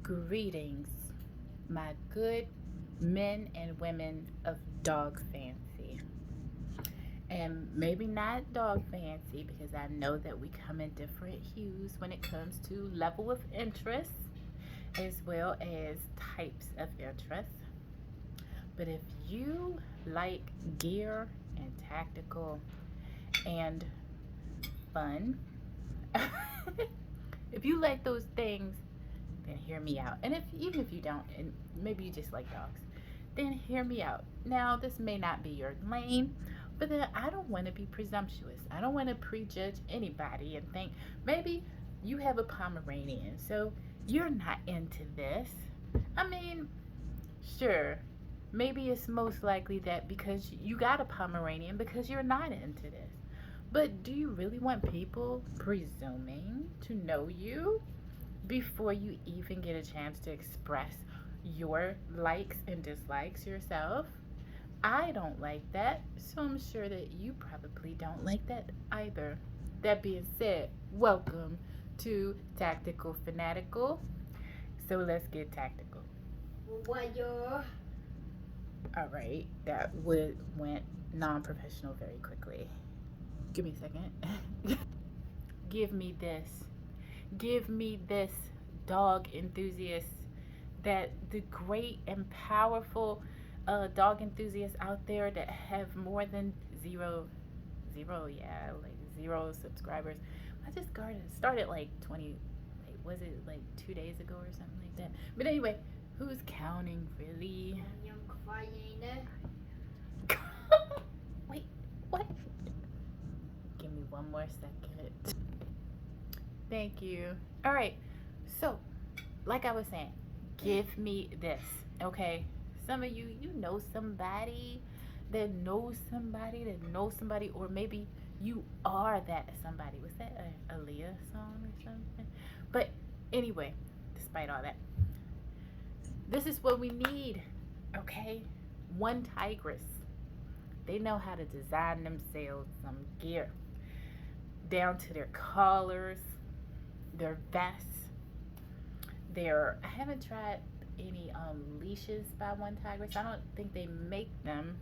Greetings, my good men and women of dog fancy. And maybe not dog fancy because I know that we come in different hues when it comes to level of interest as well as types of interest. But if you like gear and tactical and fun, if you like those things, then hear me out. And if even if you don't, and maybe you just like dogs, then hear me out. Now, this may not be your lane, but then I don't want to be presumptuous. I don't want to prejudge anybody and think maybe you have a Pomeranian, so you're not into this. I mean, sure, maybe it's most likely that because you got a Pomeranian because you're not into this. But do you really want people presuming to know you before you even get a chance to express your likes and dislikes yourself? I don't like that, so I'm sure that you probably don't like that either. That being said, welcome to Tactical Fanatical. So let's get tactical. What your All right, that went non-professional very quickly. Give me a second. Give me this. Give me this, dog enthusiast. That the great and powerful dog enthusiasts out there that have more than zero subscribers. I just started like 20, like, was it like 2 days ago or something like that? But anyway, who's counting really? young crying? Wait, what? Give me one more second. Thank you. All right, so like I was saying, give me this, okay? Some of you, you know somebody that knows somebody that knows somebody, or maybe you are that somebody. Was that a Aaliyah song or something? But anyway, despite all that, this is what we need, okay? OneTigres. They know how to design themselves some gear, down to their collars, their vests, their. I haven't tried any leashes by OneTigres. I don't think they make them,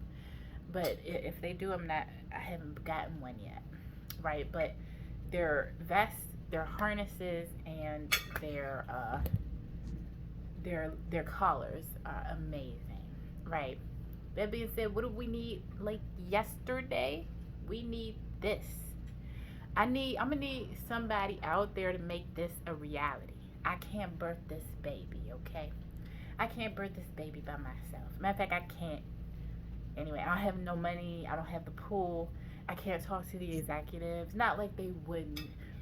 but if they do, I haven't gotten one yet, right? But their vests, their harnesses, and their collars are amazing, right? That being said, what do we need? Like yesterday, we need this. I'm gonna need somebody out there to make this a reality. I can't birth this baby, okay? I can't birth this baby by myself. Matter of fact, I can't. Anyway, I don't have no money. I don't have the pool. I can't talk to the executives. Not like they wouldn't.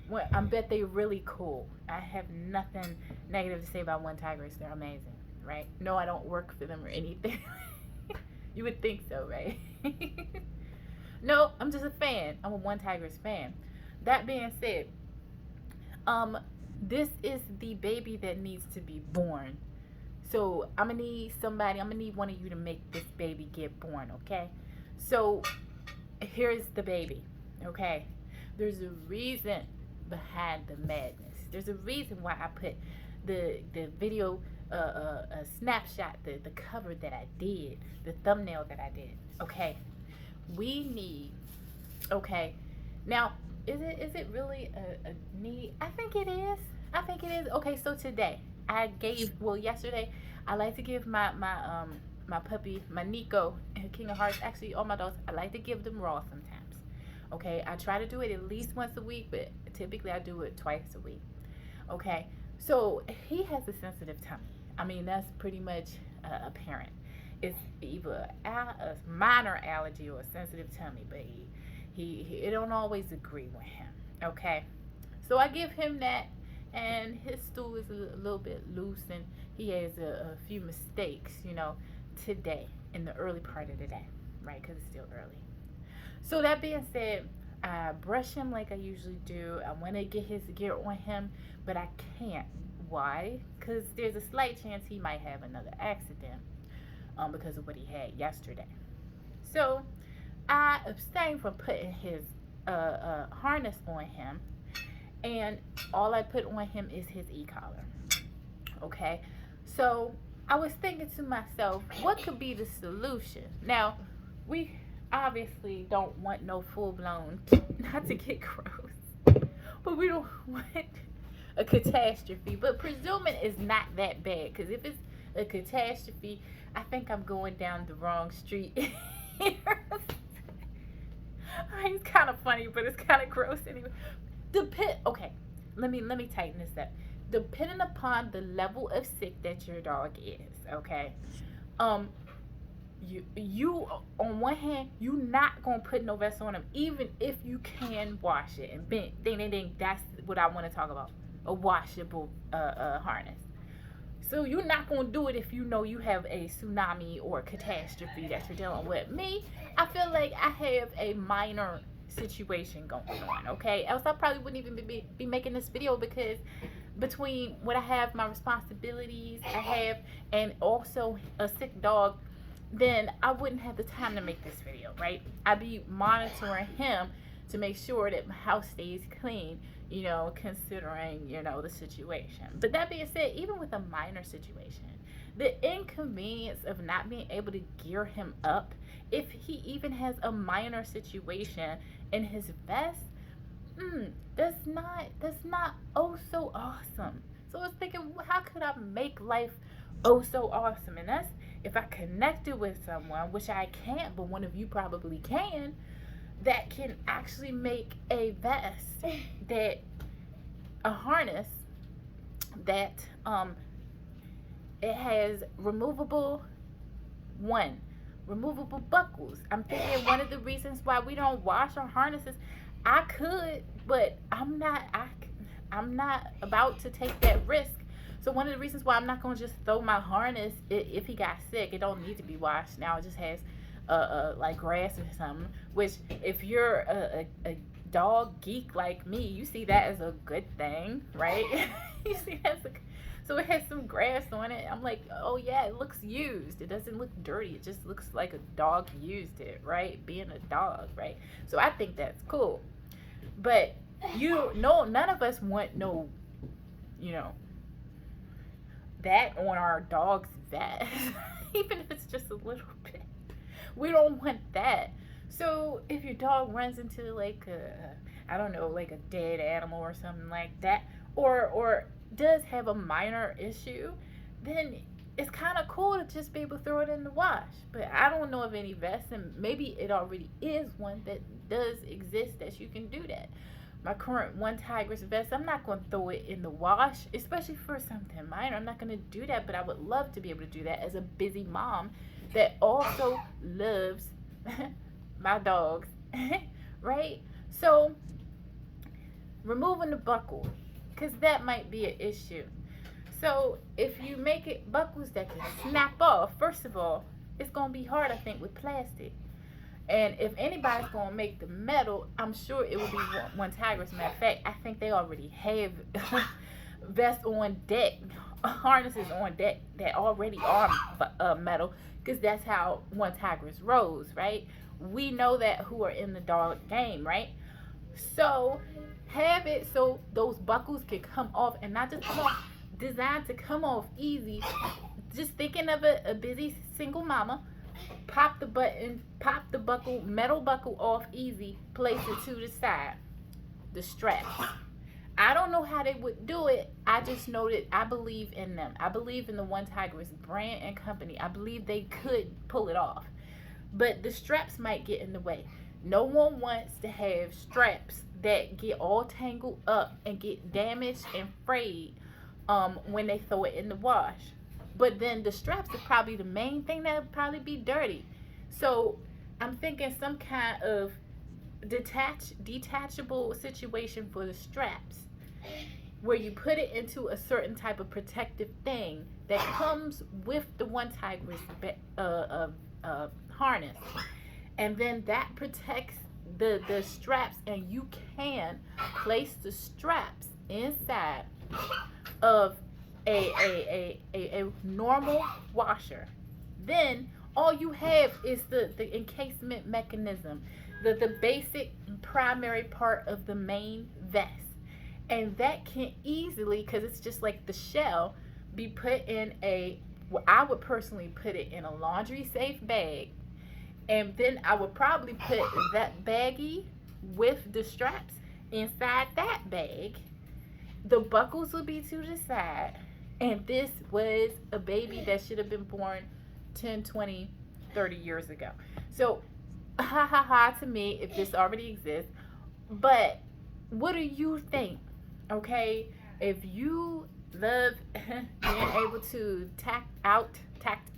Well, I bet they're really cool. I have nothing negative to say about OneTigres. They're amazing, right? No, I don't work for them or anything. You would think so, right? No, I'm just a fan. I'm a OneTigres fan. That being said, this is the baby that needs to be born. So I'm gonna need somebody. I'm gonna need one of you to make this baby get born, okay? So here's the baby, okay? There's a reason behind the madness. There's a reason why I put the video a snapshot, the cover that I did, the thumbnail that I did. Okay, we need. Okay, now is it really a need? I think it is. I think it is. Okay, so today I gave, well, yesterday I like to give my puppy, my Nico, King of Hearts. Actually, all my dogs, I like to give them raw sometimes. Okay, I try to do it at least once a week, but typically I do it twice a week. Okay, so he has a sensitive tummy. I mean, that's pretty much apparent. It's either a minor allergy or a sensitive tummy, but he it don't always agree with him. Okay, so I give him that, and his stool is a little bit loose, and he has a few mistakes, today in the early part of the day, right? Because it's still early. So that being said, I brush him like I usually do. I want to get his gear on him, but I can't. Why? Because there's a slight chance he might have another accident because of what he had yesterday. So I abstain from putting his harness on him, and all I put on him is his e-collar. Okay, so I was thinking to myself, what could be the solution? Now, we obviously don't want no full blown, not to get gross, but we don't want a catastrophe. But presuming it's not that bad, because if it's a catastrophe, I think I'm going down the wrong street. It's kind of funny, but it's kind of gross anyway. Okay, let me tighten this up. Depending upon the level of sick that your dog is, okay, you on one hand, you not gonna put no vest on them, even if you can wash it. And ding, that's what I want to talk about, a washable harness. So you're not going to do it if you know you have a tsunami or a catastrophe that you're dealing with. Me, I feel like I have a minor situation going on, okay? Else I probably wouldn't even be making this video, because between what I have, my responsibilities I have, and also a sick dog, then I wouldn't have the time to make this video, right? I'd be monitoring him to make sure that my house stays clean, considering, the situation. But that being said, even with a minor situation, the inconvenience of not being able to gear him up, if he even has a minor situation in his vest, that's not oh so awesome. So I was thinking, how could I make life oh so awesome? And that's if I connected with someone, which I can't, but one of you probably can, that can actually make a vest, a harness that it has removable buckles. I'm thinking one of the reasons why we don't wash our harnesses, I could, but I'm not about to take that risk. So one of the reasons why I'm not going to just throw my harness, if he got sick, it don't need to be washed now, it just has like grass or something, which if you're a dog geek like me, you see that as a good thing, right? You see that so it has some grass on it. I'm like, oh yeah, it looks used. It doesn't look dirty. It just looks like a dog used it, right? Being a dog, right? So I think that's cool. But none of us want that on our dog's vest, even if it's just a little bit. We don't want that. So if your dog runs into like a dead animal or something like that, or does have a minor issue, then it's kind of cool to just be able to throw it in the wash. But I don't know of any vests, and maybe it already is one that does exist that you can do that. My current OneTigres vest, I'm not going to throw it in the wash, especially for something minor. I'm not going to do that, but I would love to be able to do that as a busy mom that also loves my dogs, right? So removing the buckle, because that might be an issue. So if you make it buckles that can snap off, first of all, it's going to be hard, I think, with plastic. And if anybody's going to make the metal, I'm sure it will be OneTigres. Matter of fact, I think they already have vests on deck, harnesses on deck that already are metal, because that's how OneTigres rolls, right? We know that who are in the dog game, right? So have it so those buckles can come off, and not just come off, designed to come off easy. Just thinking of a busy single mama, pop the buckle, metal buckle off easy, place it to the side. The straps, I don't know how they would do it. I just know that I believe in them. I believe in the OneTigres brand and company. I believe they could pull it off. But the straps might get in the way. No one wants to have straps that get all tangled up and get damaged and frayed when they throw it in the wash. But then the straps are probably the main thing that would probably be dirty. So I'm thinking some kind of detachable situation for the straps, where you put it into a certain type of protective thing that comes with the OneTigres harness, and then that protects the straps, and you can place the straps inside of a normal washer. Then all you have is the encasement mechanism, the basic primary part of the main vest. And that can easily, because it's just like the shell, be put in well, I would personally put it in a laundry safe bag, and then I would probably put that baggie with the straps inside that bag. The buckles would be to the side, and this was a baby that should have been born 10, 20, 30 years ago. So ha ha ha to me if this already exists. But what do you think? Okay, if you love being able to tact out, TACT,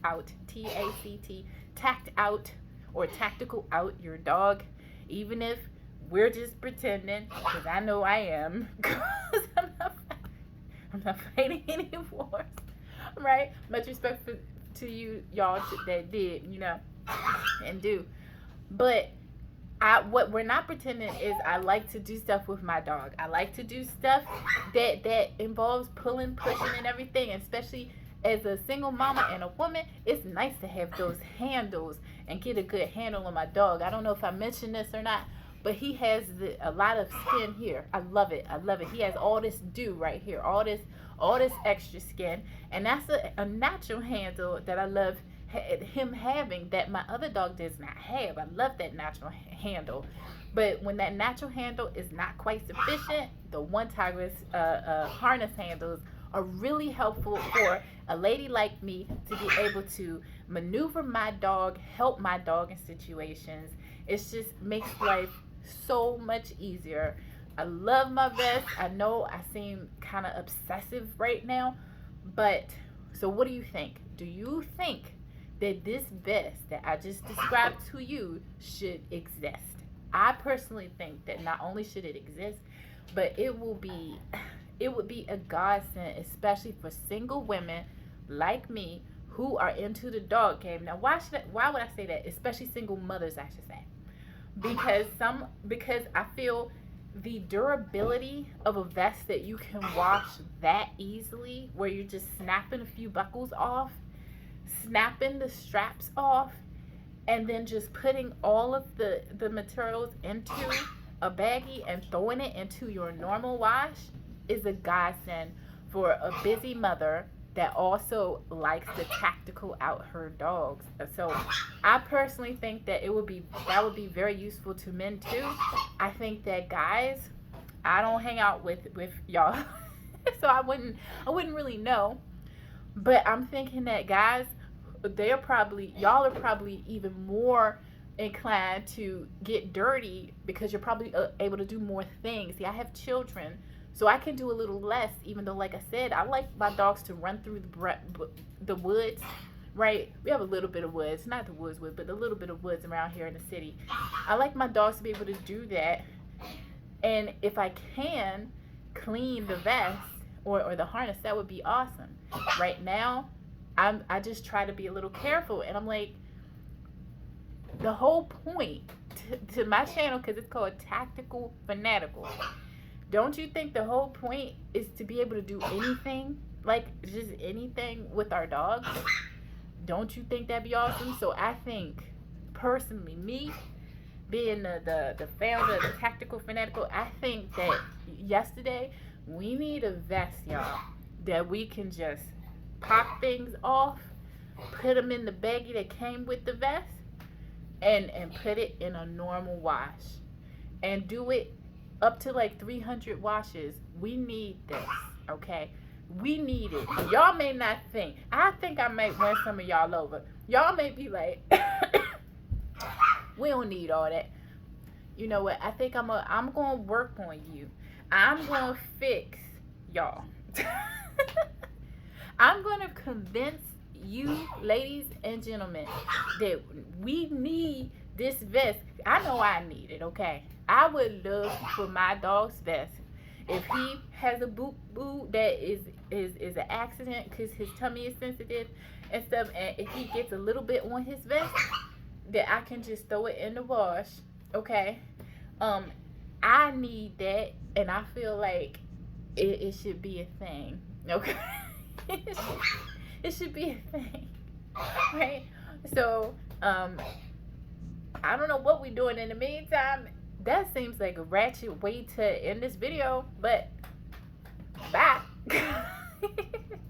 tact out, or tactical out your dog, even if we're just pretending, because I know I am, because I'm not fighting any wars, right? Much respect to you, y'all that did, and do. But what we're not pretending is I like to do stuff with my dog. I like to do stuff that involves pulling, pushing, and everything. And especially as a single mama and a woman, it's nice to have those handles and get a good handle on my dog. I don't know if I mentioned this or not, but he has a lot of skin here. I love it. He has all this dew right here, all this extra skin, and that's a natural handle that I love him having that my other dog does not have. I love that natural handle, but when that natural handle is not quite sufficient, the OneTigres harness handles are really helpful for a lady like me to be able to maneuver my dog, help my dog in situations. It just makes life so much easier. I love my vest. I know I seem kind of obsessive right now, but so what do you think? Do you think that this vest that I just described to you should exist? I personally think that not only should it exist, but it would be a godsend, especially for single women like me who are into the dog game. Now, why would I say that? Especially single mothers, I should say. Because I feel the durability of a vest that you can wash that easily, where you're just snapping a few buckles off, snapping the straps off, and then just putting all of the materials into a baggie and throwing it into your normal wash is a godsend for a busy mother that also likes to tactical out her dogs. So I personally think that that would be very useful to men too. I think that guys, I don't hang out with y'all, so I wouldn't really know. But I'm thinking that guys, y'all are probably even more inclined to get dirty because you're probably able to do more things. See, I have children, so I can do a little less, even though, like I said, I like my dogs to run through the woods, right? We have a little bit of woods, not the woods, but a little bit of woods around here in the city. I like my dogs to be able to do that. And if I can clean the vest or the harness, that would be awesome. Right now, I just try to be a little careful. And I'm like, the whole point to my channel, because it's called Tactical Fanatical, don't you think the whole point is to be able to do anything, like just anything with our dogs? Don't you think that'd be awesome? So I think, personally, me being the founder of the Tactical Fanatical, I think that yesterday we need a vest, y'all, that we can just pop things off, put them in the baggie that came with the vest, and put it in a normal wash, and do it up to like 300 washes. We need this, okay? We need it. Y'all may not think. I think I might win some of y'all over. Y'all may be like, we don't need all that. You know what? I think I'm going to work on you. I'm going to fix y'all. I'm going to convince you, ladies and gentlemen, that we need this vest. I know I need it, okay? I would love for my dog's vest. If he has a boo that is an accident because his tummy is sensitive and stuff, and if he gets a little bit on his vest, that I can just throw it in the wash, okay? I need that, and I feel like it should be a thing, okay? It should be a thing, right? So, I don't know what we're doing in the meantime. That seems like a ratchet way to end this video, but bye.